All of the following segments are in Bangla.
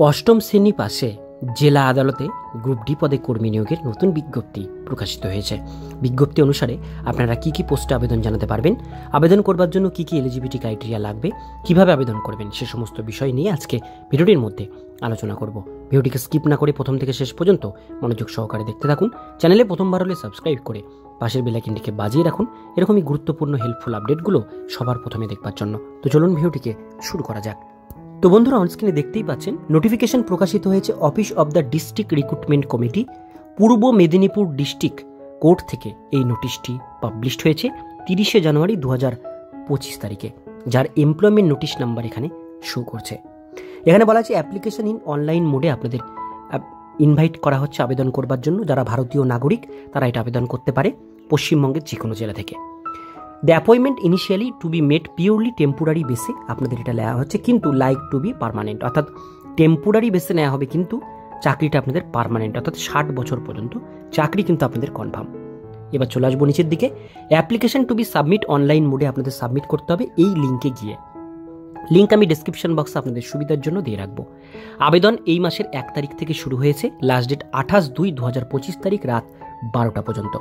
অষ্টম শ্রেণী পাশে জেলা আদালতে গ্রুপ ডি পদে কর্মী নিয়োগের নতুন বিজ্ঞপ্তি প্রকাশিত হয়েছে। বিজ্ঞপ্তি অনুসারে আপনারা কি কি পোস্টে আবেদন জানাতে পারবেন, আবেদন করবার জন্য কি কি এলিজিবিলিটি ক্রাইটেরিয়া লাগবে, কিভাবে আবেদন করবেন, সে সমস্ত বিষয় নিয়ে আজকে ভিডিওটির মধ্যে আলোচনা করব। ভিডিওটিকে স্কিপ না করে প্রথম থেকে শেষ পর্যন্ত মনোযোগ সহকারে দেখতে থাকুন। চ্যানেলে প্রথমবার হলে সাবস্ক্রাইব করে পাশের বেল আইকনটিকে বাজিয়ে রাখুন এরকমই গুরুত্বপূর্ণ হেল্পফুল আপডেটগুলো সবার প্রথমে দেখবার জন্য। তো চলুন ভিডিওটিকে শুরু করা যাক। তো বন্ধুরা, অনস্ক্রিনে দেখতেই পাচ্ছেন নোটিফিকেশন প্রকাশিত হয়েছে office of the district recruitment committee, Purba Medinipur district court থেকে এই নোটিশটি পাবলিশড হয়েছে 30শে জানুয়ারি 2025 তারিখে, যার এমপ্লয়মেন্ট নোটিশ নাম্বার এখানে শো করছে। এখানে বলা আছে অ্যাপ্লিকেশন ইন অনলাইন মোডে আপনাদের ইনভাইট করা হচ্ছে আবেদন করবার জন্য। যারা ভারতীয় নাগরিক তারা এটা আবেদন করতে পারে পশ্চিমবঙ্গের যে কোনো জেলা থেকে। The appointment initially to be made purely temporary বেসে আপনাদের এটা নেওয়া হচ্ছে, কিন্তু লাইক টু বি পার্মানেন্ট, অর্থাৎ টেম্পোরারি বেসে নেওয়া হবে কিন্তু চাকরিটা আপনাদের পার্মানেন্ট, অর্থাৎ 60 বছর পর্যন্ত চাকরি কিন্তু আপনাদের কনফার্ম। এবার চলে আসবো নিচের দিকে। Application to B submit online মোডে আপনাদের সাবমিট করতে হবে এই লিঙ্কে গিয়ে। লিঙ্ক আমি ডেসক্রিপশন বক্সে আপনাদের সুবিধার জন্য দিয়ে রাখবো। আবেদন এই মাসের 1 তারিখ থেকে শুরু হয়েছে, লাস্ট ডেট 28/2/2025 তারিখ রাত 12টা পর্যন্ত।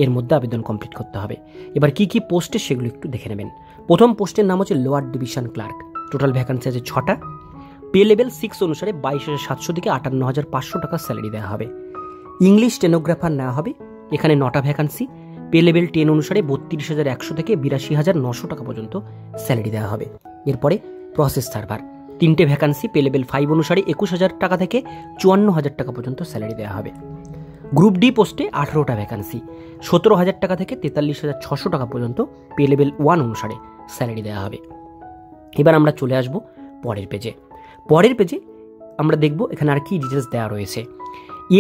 এর মধ্যে আবেদন কমপ্লিট করতে হবে। এবার কি কি পোস্টে সেগুলো একটু দেখে নেবেন। প্রথম পোস্টের নাম হচ্ছে lower division clerk. Total vacancy আছে 6টা। পে লেভেল 6 অনুসারে 22,700 থেকে 58,500 টাকা স্যালারি দেওয়া হবে। ইংলিশ স্টেনোগ্রাফার নেওয়া হবে, এখানে 9টা ভ্যাকান্সি। পে লেভেল 10 অনুসারে 32,100 থেকে 82,900 টাকা পর্যন্ত স্যালারি দেওয়া হবে। এরপরে প্রসেস সার্ভার 3টে ভ্যাকান্সি। পে লেভেল 5 অনুসারে 21,000 টাকা থেকে 54,000 টাকা পর্যন্ত স্যালারি দেওয়া হবে। গ্রুপ ডি পোস্টে 18টা ভ্যাকান্সি, 17,000 টাকা থেকে 43,600 টাকা পর্যন্ত পে লেভেল 1 অনুসারে স্যালারি দেওয়া হবে। এবার আমরা চলে আসব পরের পেজে। পরের পেজে আমরা দেখব এখানে আর কি ডিটেলস দেওয়া রয়েছে।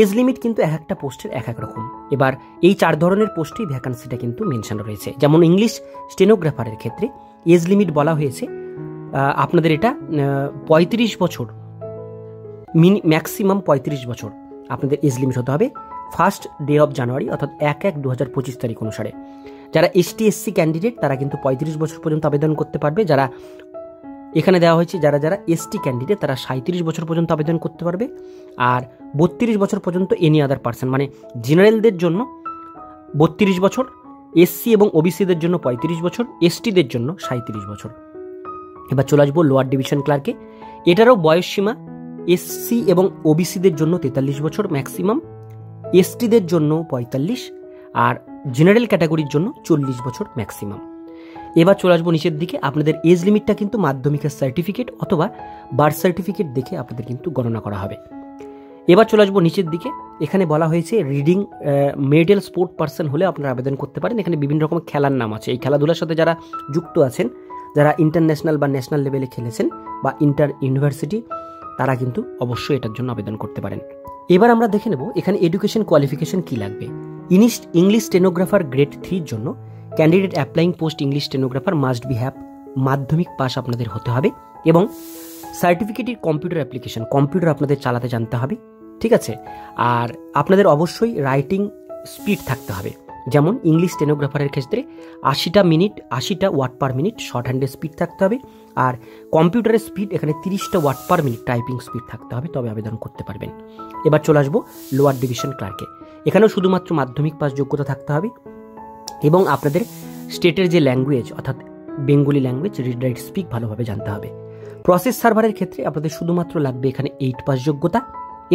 এজ লিমিট কিন্তু এক একটা পোস্টের এক এক রকম। এবার এই 4 ধরনের পোস্টেই ভ্যাকান্সিটা কিন্তু মেনশন রয়েছে। যেমন ইংলিশ স্টেনোগ্রাফারের ক্ষেত্রে এজ লিমিট বলা হয়েছে আপনাদের এটা 35 বছর, ম্যাক্সিমাম 35 বছর আপনাদের এজ লিমিট হতে হবে 1st ডে অফ জানুয়ারি, অর্থাৎ 1/1/2025 তারিখ অনুসারে। যারা ST SC ক্যান্ডিডেট তারা কিন্তু 35 বছর পর্যন্ত আবেদন করতে পারবে। যারা এখানে দেওয়া হয়েছে যারা ST ক্যান্ডিডেট তারা 37 বছর পর্যন্ত আবেদন করতে পারবে। আর 32 বছর পর্যন্ত এনি আদার পার্সন, মানে জেনারেলদের জন্য 32 বছর, SC এবং OBCদের জন্য 35 বছর, STদের জন্য 37 বছর। এবার চলে আসবো লোয়ার ডিভিশন ক্লার্কে। এটারও বয়সসীমা SC এবং OBCদের জন্য 43 বছর ম্যাক্সিমাম, STদের জন্য 45, আর জেনারেল ক্যাটাগরির জন্য 40 বছর ম্যাক্সিমাম। এবার চলে আসবো নিচের দিকে। আপনাদের এজ লিমিটটা কিন্তু মাধ্যমিকের সার্টিফিকেট অথবা বার্থ সার্টিফিকেট দেখে আপনাদের কিন্তু গণনা করা হবে। এবার চলে আসবো নিচের দিকে। এখানে বলা হয়েছে রিডিং মেডেল স্পোর্ট পার্সন হলে আপনারা আবেদন করতে পারেন। এখানে বিভিন্ন রকম খেলার নাম আছে। এই খেলাধুলার সাথে যারা যুক্ত আছেন, যারা ইন্টারন্যাশনাল বা ন্যাশনাল লেভেলে খেলেছেন বা ইন্টার ইউনিভার্সিটি, তারা কিন্তু অবশ্যই এটার জন্য আবেদন করতে পারেন। এবার আমরা দেখে নেব এখানে এডুকেশন কোয়ালিফিকেশন কি লাগবে। ইংলিশ স্টেনোগ্রাফার গ্রেড 3 জন্য candidate applying post English stenographer must be have মাধ্যমিক পাস আপনাদের হতে হবে, এবং সার্টিফিকেটের কম্পিউটার অ্যাপ্লিকেশন, কম্পিউটার আপনাদের চালাতে জানতে হবে, ঠিক আছে। আর আপনাদের অবশ্যই রাইটিং স্পিড থাকতে হবে। যেমন ইংলিশ স্টেনোগ্রাফারের ক্ষেত্রে 80টা মিনিট 80টা ওয়ার্ড পার মিনিট শর্ট হ্যান্ডের স্পিড থাকতে হবে। আর কম্পিউটারের স্পিড এখানে 30টা word per minute typing speed থাকতে হবে, তবে আবেদন করতে পারবেন। এবার চলে আসবো লোয়ার ডিভিশন ক্লার্কে। এখানেও শুধুমাত্র মাধ্যমিক পাস যোগ্যতা থাকতে হবে, এবং আপনাদের স্টেটের যে ল্যাঙ্গুয়েজ অর্থাৎ Bengali language read write speak ভালোভাবে জানতে হবে। প্রসেস সার্ভারের ক্ষেত্রে আপনাদের শুধুমাত্র লাগবে এখানে 8 পাস যোগ্যতা,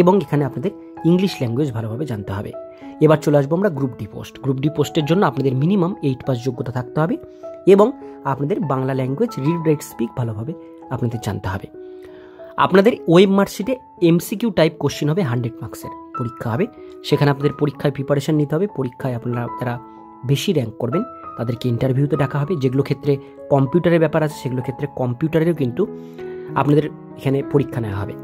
এবং এখানে আপনাদের ইংলিশ ল্যাঙ্গুয়েজ ভালোভাবে জানতে হবে। এবার চলে আসবো আমরা group D post. Group D পোস্টের জন্য আপনাদের মিনিমাম 8 পাস যোগ্যতা থাকতে হবে, এবং আপনাদের Bangla language read write speak ভালোভাবে আপনাদের জানতে হবে। আপনাদের ওয়েব মার্কশিটে MCQ টাইপ কোশ্চেন হবে, 100 মার্কসের পরীক্ষা হবে। সেখানে আপনাদের পরীক্ষায় প্রিপারেশন নিতে হবে। পরীক্ষায় আপনারা যারা বেশি র্যাঙ্ক করবেন তাদেরকে ইন্টারভিউতে ডাকা হবে। যেগুলো ক্ষেত্রে কম্পিউটারের ব্যাপার আছে সেগুলো ক্ষেত্রে কম্পিউটারেরও কিন্তু আপনাদের এখানে পরীক্ষা নেওয়া হবে।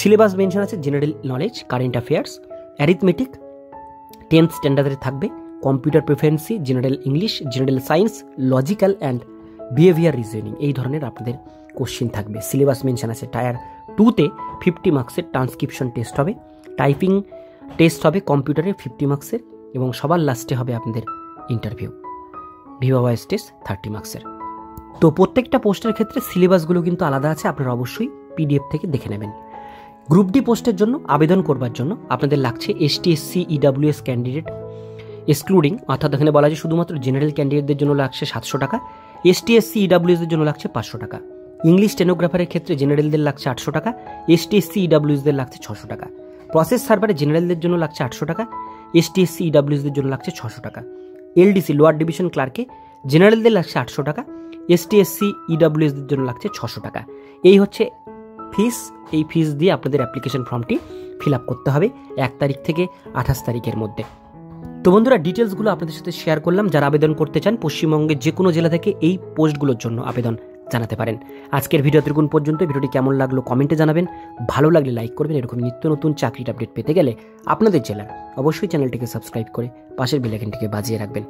সিলেবাস মেনশন আছে general knowledge, current affairs, arithmetic 10th স্ট্যান্ডার্ডের থাকবে, computer proficiency, general English, general science, logical and behaviour reasoning, এই ধরনের আপনাদের কোশ্চেন থাকবে। সিলেবাস মেনশন আছে টায়ার 2তে 50 মার্কসের ট্রান্সক্রিপশন টেস্ট হবে, টাইপিং টেস্ট হবে কম্পিউটারে 50 মার্কসের, এবং সবার লাস্টে হবে আপনাদের ইন্টারভিউ, ভিভা ভয়েস টেস্ট 30 মার্কসের। তো প্রত্যেকটা পোস্টের ক্ষেত্রে সিলেবাসগুলো কিন্তু আলাদা আছে, আপনারা অবশ্যই PDF থেকে দেখে নেবেন। গ্রুপ ডি পোস্টের জন্য আবেদন করবার জন্য আপনাদের লাগছে ST/SC EWS ক্যান্ডিডেট এক্সক্লুডিং, অর্থাৎ এখানে বলা যায় শুধুমাত্র জেনারেল ক্যান্ডিডেটদের জন্য লাগছে 700 টাকা, ST/SC EWS এর জন্য লাগছে 500 টাকা। ইংলিশ স্টেনোগ্রাফারের ক্ষেত্রে জেনারেলদের লাগছে 800 টাকা, ST/SC EWS দের লাগছে 600 টাকা। প্রসেস সার্ভারে জেনারেলদের জন্য লাগছে 800 টাকা, ST/SC EWS দের জন্য লাগছে 600 টাকা। LDC লোয়ার ডিভিশন ক্লার্কে জেনারেলদের লাগছে 800 টাকা, ST/SC EWS দের জন্য লাগছে 600 টাকা। এই হচ্ছে ফিস। এই ফিস দিয়ে আপনাদের অ্যাপ্লিকেশন ফর্মটি ফিল আপ করতে হবে 1 তারিখ থেকে 28 তারিখের মধ্যে। তো বন্ধুরা, ডিটেলসগুলো আপনাদের সাথে শেয়ার করলাম। যারা আবেদন করতে চান পশ্চিমবঙ্গের যে কোনো জেলা থেকে এই পোস্টগুলোর জন্য আবেদন জানাতে পারেন। আজকের ভিডিও এতটুকুন পর্যন্ত। ভিডিওটি কেমন লাগলো কমেন্টে জানাবেন, ভালো লাগলে লাইক করবেন। এরকম নিত্য নতুন চাকরির আপডেট পেতে গেলে আপনাদের জেলার অবশ্যই চ্যানেলটিকে সাবস্ক্রাইব করে পাশের বেল আইকনটিকে বাজিয়ে রাখবেন।